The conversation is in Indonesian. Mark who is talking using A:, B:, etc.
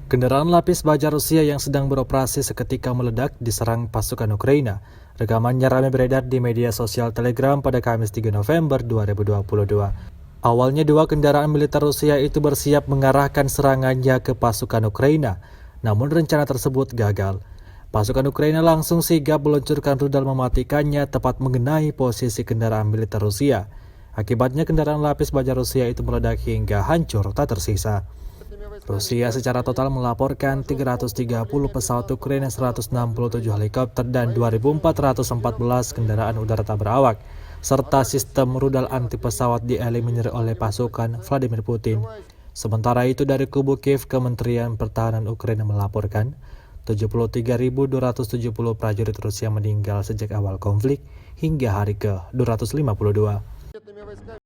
A: Kendaraan lapis baja Rusia yang sedang beroperasi seketika meledak diserang pasukan Ukraina. Rekamannya ramai beredar di media sosial Telegram pada Kamis 3 November 2022. Awalnya dua kendaraan militer Rusia itu bersiap mengarahkan serangannya ke pasukan Ukraina, namun rencana tersebut gagal. Pasukan Ukraina langsung sigap meluncurkan rudal mematikannya tepat mengenai posisi kendaraan militer Rusia. Akibatnya kendaraan lapis baja Rusia itu meledak hingga hancur tak tersisa. Rusia secara total melaporkan 330 pesawat Ukraina, 167 helikopter, dan 2.414 kendaraan udara tak berawak, serta sistem rudal anti pesawat dieliminir oleh pasukan Vladimir Putin. Sementara itu dari kubu Kiev, Kementerian Pertahanan Ukraina melaporkan 73.270 prajurit Rusia meninggal sejak awal konflik hingga hari ke-252.